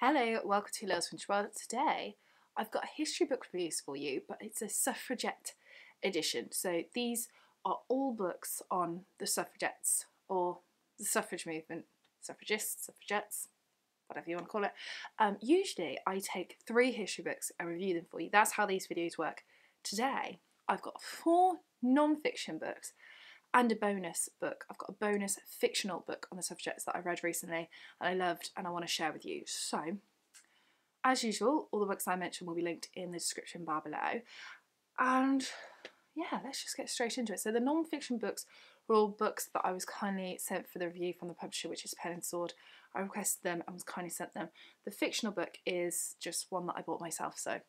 Hello, welcome to Little French World. Today I've got a history book reviews for you, but it's a suffragette edition. So these are all books on the suffragettes or the suffrage movement, suffragists, suffragettes, whatever you want to call it. Usually I take 3 history books and review them for you. That's how these videos work. Today I've got 4 non-fiction books and a bonus book. I've got a bonus fictional book on the suffragettes that I read recently and I loved and I want to share with you. So, as usual, all the books I mentioned will be linked in the description bar below. And yeah, let's just get straight into it. So the non-fiction books were all books that I was kindly sent for the review from the publisher, which is Pen and Sword. I requested them and was kindly sent them. The fictional book is just one that I bought myself, so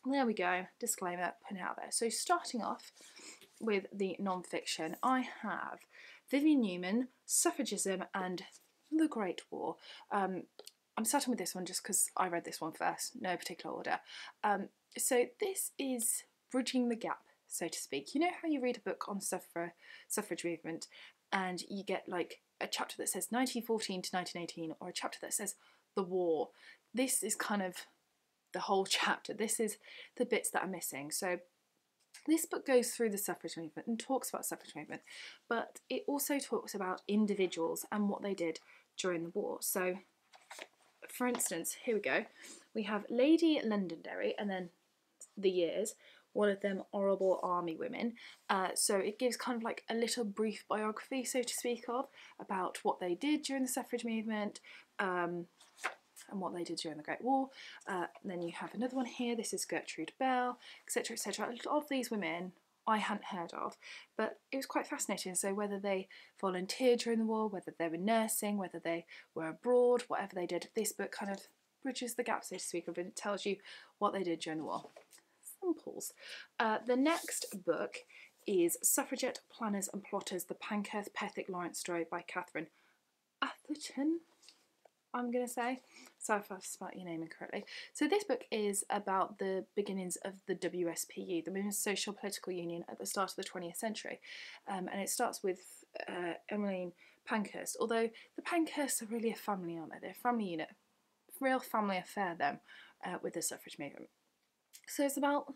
there we go, disclaimer, put it out there. So starting off with the non-fiction, I have Vivian Newman, Suffragism and the Great War. I'm starting with this one just because I read this one first, no particular order. So this is bridging the gap, so to speak. You know how you read a book on suffrage movement and you get like a chapter that says 1914 to 1918 or a chapter that says the war. This is kind of the whole chapter. This is the bits that are missing. So this book goes through the suffrage movement and talks about suffrage movement, but it also talks about individuals and what they did during the war. So, for instance, here we go. We have Lady Londonderry and then the years, one of them horrible army women. So it gives kind of like a little brief biography, so to speak, of about what they did during the suffrage movement, and what they did during the Great War. Then you have another one here. This is Gertrude Bell, etc., etc. A lot of these women I hadn't heard of, but it was quite fascinating. So whether they volunteered during the war, whether they were nursing, whether they were abroad, whatever they did, this book kind of bridges the gap, so to speak, of it. It tells you what they did during the war. Samples. The next book is Suffragette Planners and Plotters, the Pankhurst Pethick Lawrence story by Catherine Atherton, I'm going to say. Sorry if I've spelled your name incorrectly. So this book is about the beginnings of the WSPU, the Women's Social Political Union, at the start of the 20th century. And it starts with Emmeline Pankhurst, although the Pankhursts are really a family, aren't they? They're a family unit. Real family affair, them, with the suffrage movement. So it's about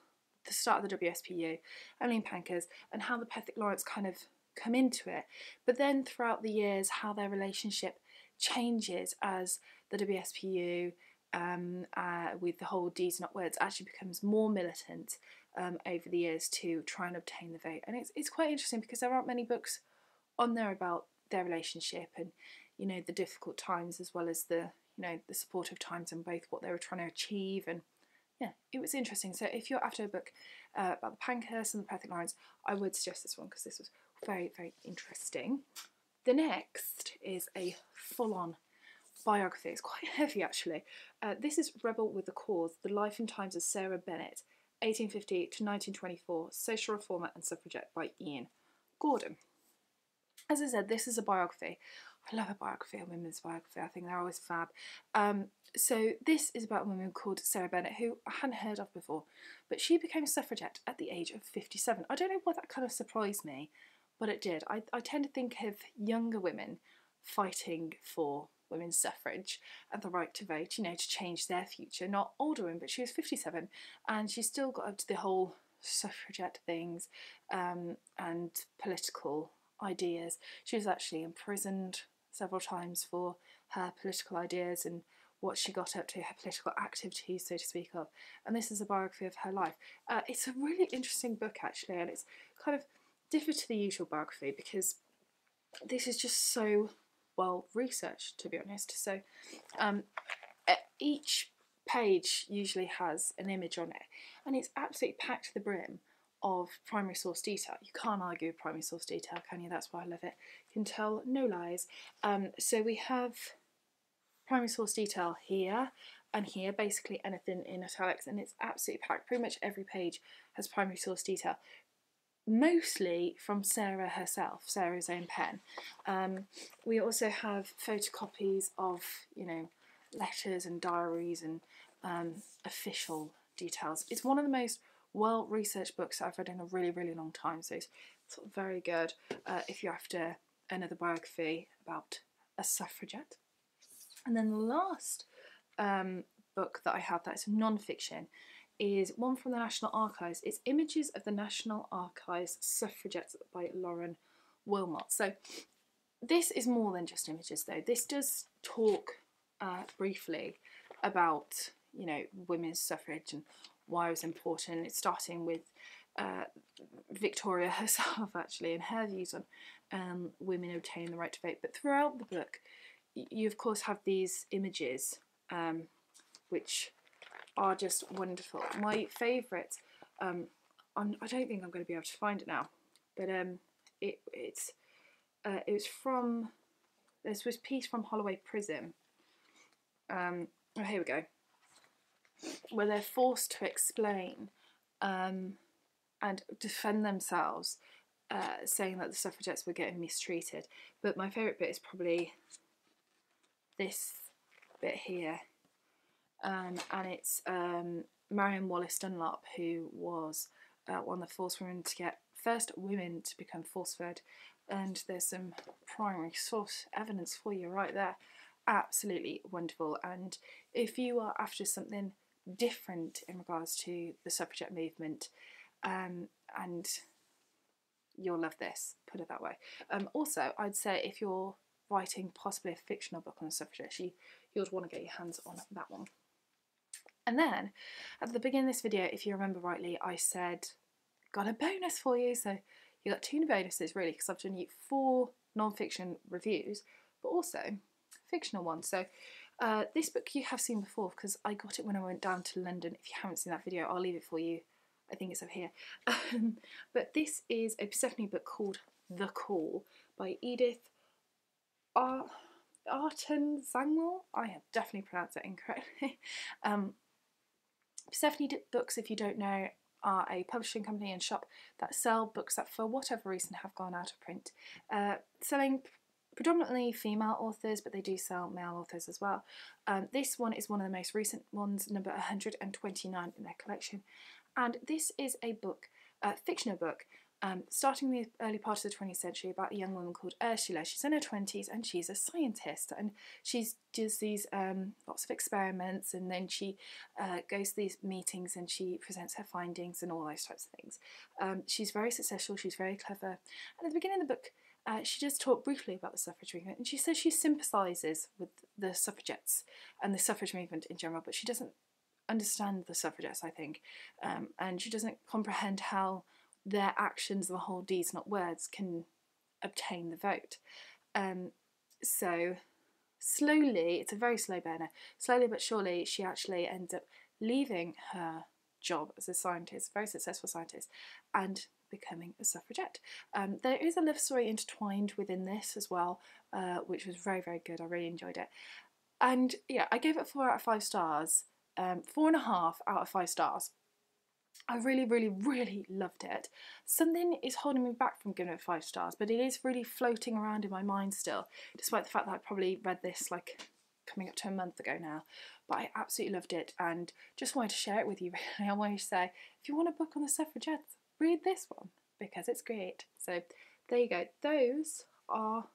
the start of the WSPU, Emmeline Pankhurst, and how the Pethick Lawrence kind of come into it. But then throughout the years, how their relationship changes as the WSPU, with the whole D's Not Words, actually becomes more militant over the years to try and obtain the vote. And it's quite interesting because there aren't many books on there about their relationship and, you know, the difficult times as well as the, you know, the supportive times and both what they were trying to achieve. And yeah, it was interesting. So if you're after a book about the Pankhurst and the Pethick Lawrence, I would suggest this one because this was very, very interesting. The next is a full-on biography. It's quite heavy, actually. This is Rebel with the Cause, The Life and Times of Sarah Bennett, 1850 to 1924, Social Reformer and Suffragette by Ian Gordon. As I said, this is a biography. I love a biography, a women's biography. I think they're always fab. So this is about a woman called Sarah Bennett, who I hadn't heard of before, but she became a suffragette at the age of 57. I don't know why that kind of surprised me, but it did. I tend to think of younger women fighting for women's suffrage and the right to vote, you know, to change their future, not older women, but she was 57 and she still got up to the whole suffragette things and political ideas. She was actually imprisoned several times for her political ideas and what she got up to, her political activities, so to speak of. And this is a biography of her life. It's a really interesting book, actually, and it's kind of different to the usual biography because this is just so well researched, to be honest. So each page usually has an image on it, and it's absolutely packed to the brim of primary source detail. You can't argue with primary source detail, can you? That's why I love it. You can tell no lies. So we have primary source detail here and here, basically anything in italics, and it's absolutely packed. Pretty much every page has primary source detail, mostly from Sarah herself, Sarah's own pen. We also have photocopies of, you know, letters and diaries and official details. It's one of the most well-researched books I've read in a really, really long time, so it's sort of very good if you're after another biography about a suffragette. And then the last book that I have that's non-fiction is one from the National Archives. It's Images of the National Archives, Suffragettes by Lauren Wilmot. So this is more than just images though. This does talk briefly about, you know, women's suffrage and why it was important. It's starting with Victoria herself actually and her views on women obtaining the right to vote. But throughout the book you of course have these images which are just wonderful. My favourite, I don't think I'm going to be able to find it now, but it was from, this was a piece from Holloway Prison. Oh, here we go, where they're forced to explain and defend themselves, saying that the suffragettes were getting mistreated. But my favourite bit is probably this bit here. And it's Marion Wallace Dunlop, who was one of the first women to get become force-fed, and there's some primary source evidence for you right there. Absolutely wonderful. And if you are after something different in regards to the suffragette movement, and you'll love this, put it that way. Also, I'd say if you're writing possibly a fictional book on the suffragettes, you'd want to get your hands on that one. And then, at the beginning of this video, if you remember rightly, I said, got a bonus for you. So you got 2 bonuses really, because I've done you 4 non-fiction reviews, but also fictional ones. So this book you have seen before, because I got it when I went down to London. If you haven't seen that video, I'll leave it for you. I think it's over here. But this is a Persephone book called The Call by Edith Arton Zangwell. I have definitely pronounced it incorrectly. Persephone Books, if you don't know, are a publishing company and shop that sell books that for whatever reason have gone out of print, selling predominantly female authors, but they do sell male authors as well. This one is one of the most recent ones, number 129 in their collection, and this is a book, fictional book, starting in the early part of the 20th century, about a young woman called Ursula. She's in her 20s and she's a scientist, and she does these lots of experiments, and then she goes to these meetings and she presents her findings and all those types of things. She's very successful, she's very clever, and at the beginning of the book she does talk briefly about the suffrage movement, and she says she sympathises with the suffragettes and the suffrage movement in general, but she doesn't understand the suffragettes, I think, and she doesn't comprehend how their actions, the whole deeds not words, can obtain the vote. So slowly, it's a very slow burner, slowly but surely she actually ends up leaving her job as a scientist, very successful scientist, and becoming a suffragette. There is a love story intertwined within this as well, which was very, very good. I really enjoyed it. And yeah, I gave it 4 out of 5 stars, 4.5 out of 5 stars. I really, really, really loved it. Something is holding me back from giving it 5 stars, but it is really floating around in my mind still, despite the fact that I probably read this like coming up to a month ago now. But I absolutely loved it and just wanted to share it with you really. I wanted to say, if you want a book on the suffragettes, read this one because it's great. So there you go. Those are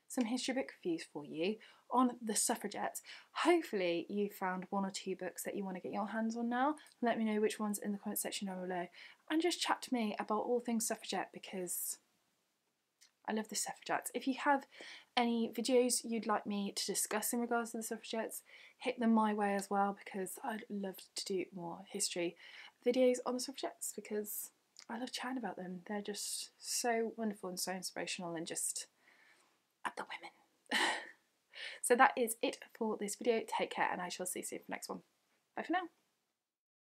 some history book reviews for you on the suffragettes. Hopefully you found 1 or 2 books that you want to get your hands on now. Let me know which ones in the comment section down below, and just chat to me about all things suffragette because I love the suffragettes. If you have any videos you'd like me to discuss in regards to the suffragettes, hit them my way as well, because I'd love to do more history videos on the suffragettes because I love chatting about them. They're just so wonderful and so inspirational and just up the women. So that is it for this video. Take care and I shall see you soon for the next one. Bye for now.